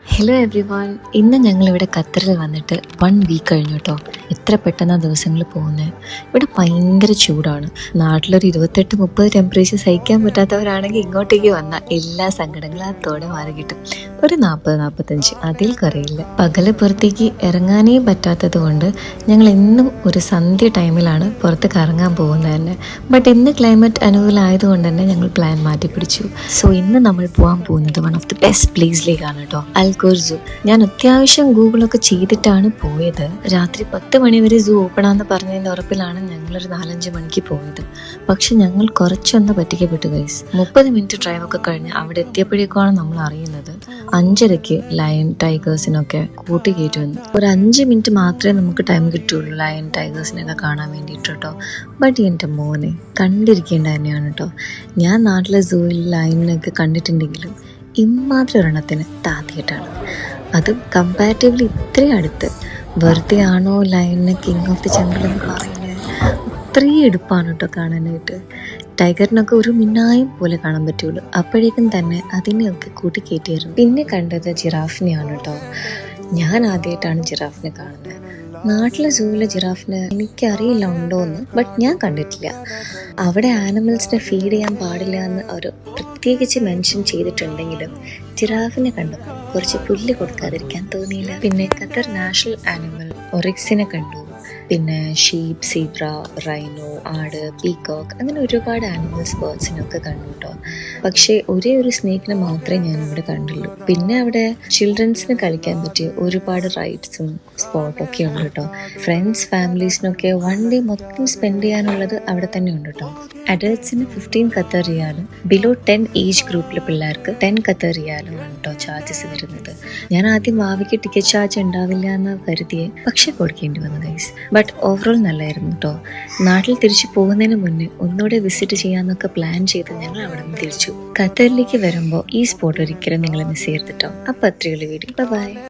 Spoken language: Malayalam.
Hello every one. ഇന്ന് ഞങ്ങളിവിടെ ഖത്തറിൽ വന്നിട്ട് 1 വീക്ക് കഴിഞ്ഞു കേട്ടോ. എത്ര പെട്ടെന്നാണ് ദിവസങ്ങൾ പോകുന്നത്. ഇവിടെ ഭയങ്കര ചൂടാണ്. നാട്ടിലൊരു 28-30 ടെമ്പറേച്ചർ സഹിക്കാൻ പറ്റാത്തവരാണെങ്കിൽ ഇങ്ങോട്ടേക്ക് വന്നാൽ എല്ലാ സങ്കടങ്ങളും അതോടെ മാറി കിട്ടും. ഒരു 40-45 അതിൽ കുറയില്ല. പകല് പുറത്തേക്ക് ഇറങ്ങാനേ പറ്റാത്തത് കൊണ്ട് ഞങ്ങൾ എന്നും ഒരു സന്ധ്യ ടൈമിലാണ് പുറത്ത് കറങ്ങാൻ പോകുന്നത് തന്നെ. ബട്ട് ഇന്ന് ക്ലൈമറ്റ് അനുകൂലമായതുകൊണ്ട് തന്നെ ഞങ്ങൾ പ്ലാൻ മാറ്റി പിടിച്ചു. സോ ഇന്ന് നമ്മൾ പോകാൻ പോകുന്നത് വൺ ഓഫ് ദി ബെസ്റ്റ് പ്ലേസിലേക്കാണ് കേട്ടോ, അൽഖോർ. ഞാൻ അത്യാവശ്യം ഗൂഗിളൊക്കെ ചെയ്തിട്ടാണ് പോയത്. രാത്രി 10 മണി വരെ സൂ ഓപ്പൺ ആണെന്ന് പറഞ്ഞതിന്റെ ഉറപ്പിലാണ് ഞങ്ങളൊരു 4-5 മണിക്ക് പോയത്. പക്ഷെ ഞങ്ങൾ കുറച്ചൊന്ന് പറ്റിക്കപ്പെട്ടു ഗൈസ്. 30 മിനിറ്റ് ഡ്രൈവൊക്കെ കഴിഞ്ഞ് അവിടെ എത്തിയപ്പോഴേക്കാണ് നമ്മൾ അറിയുന്നത് 5:30 ലയൺ ടൈഗേഴ്സിനൊക്കെ കൂട്ടി കയറ്റുമെന്ന്. ഒരു 5 മിനിറ്റ് മാത്രമേ നമുക്ക് ടൈം കിട്ടുള്ളൂ ലയൺ ടൈഗേഴ്സിനൊക്കെ കാണാൻ വേണ്ടിയിട്ട് കേട്ടോ. ബട്ട് എൻ്റെ മോനെ കണ്ടിരിക്കേണ്ട തന്നെയാണ് കേട്ടോ. ഞാൻ നാട്ടിലെ സൂവിൽ ലയണിനൊക്കെ കണ്ടിട്ടുണ്ടെങ്കിലും ഇമ്മാതിരി ഒരെണ്ണത്തിന് താത്തിയിട്ടാണ്. അതും കമ്പാരിറ്റീവ്ലി ഇത്രയും അടുത്ത്. വെറുതെ ആണോ ലയണിനെ കിങ് ഓഫ് ദി ജംഗിൾ എന്ന് പറയുന്നത്? അത്രയും എടുപ്പാണ് കേട്ടോ കാണാനായിട്ട്. ടൈഗറിനൊക്കെ ഒരു മിന്നായം പോലെ കാണാൻ പറ്റുള്ളൂ. അപ്പോഴേക്കും തന്നെ അതിനെയൊക്കെ കൂട്ടി കയറ്റിയായിരുന്നു. പിന്നെ കണ്ടത് ജിറാഫിനെയാണ് കേട്ടോ. ഞാൻ ആദ്യമായിട്ടാണ് ജിറാഫിനെ കാണുന്നത്. നാട്ടിലെ സൂവിലെ ജിറാഫിനെ എനിക്കറിയില്ല ഉണ്ടോ എന്ന്, ബട്ട് ഞാൻ കണ്ടിട്ടില്ല. അവിടെ ആനിമൽസിനെ ഫീഡ് ചെയ്യാൻ പാടില്ല എന്ന് അവർ പ്രത്യേകിച്ച് മെൻഷൻ ചെയ്തിട്ടുണ്ടെങ്കിലും ജിറാഫിനെ കണ്ടു കുറച്ച് പുല്ല് കൊടുക്കാതിരിക്കാൻ തോന്നിയില്ല. പിന്നെ ഖത്തർ നാഷണൽ ആനിമൽ ഒറിക്സിനെ കണ്ടു. പിന്നെ ഷീപ്പ്, സീബ്ര, റൈനോ, ആട്, പീകോക്ക്, അങ്ങനെ ഒരുപാട് ആനിമൽസ്, ബേർഡ്സിനൊക്കെ കണ്ടു കേട്ടോ. പക്ഷേ ഒരേ ഒരു സ്നേക്കിനെ മാത്രമേ ഞാൻ ഇവിടെ കണ്ടുള്ളൂ. പിന്നെ അവിടെ ചിൽഡ്രൻസിന് കളിക്കാൻ പറ്റിയ ഒരുപാട് റൈഡ്സും സ്പോട്ടൊക്കെ ഉണ്ട് കേട്ടോ. ഫ്രണ്ട്സ്, ഫാമിലീസിനൊക്കെ 1 ഡേ മൊത്തം സ്പെൻഡ് ചെയ്യാനുള്ളത് അവിടെ തന്നെ ഉണ്ട് കേട്ടോ. അഡൽട്സിന് 15 ഖത്തർ റിയാലും ബിലോ 10 ഏജ് ഗ്രൂപ്പിലെ പിള്ളേർക്ക് 10 ഖത്തർ റിയാലും ആണ് കേട്ടോ ചാർജസ് വരുന്നത്. ഞാൻ ആദ്യം ഭാവിക്ക് ടിക്കറ്റ് ചാർജ് ഉണ്ടാവില്ല എന്ന് കരുതിയേ, പക്ഷെ കൊടുക്കേണ്ടി വന്നു ഗൈസ്. ബട്ട് ഓവറോൾ നല്ലായിരുന്നു കേട്ടോ. നാട്ടിൽ തിരിച്ചു പോകുന്നതിന് മുന്നേ ഒന്നുകൂടെ വിസിറ്റ് ചെയ്യാന്നൊക്കെ പ്ലാൻ ചെയ്ത് ഞങ്ങൾ അവിടെ നിന്ന് തിരിച്ചു. ഖത്തറിലേക്ക് വരുമ്പോൾ ഈ സ്പോട്ട് ഒരിക്കലും നിങ്ങൾ മിസ് ചെയ്യരുത് കേട്ടോ. അപ്പം അത്രയുള്ള വീഡിയോ. ബൈ.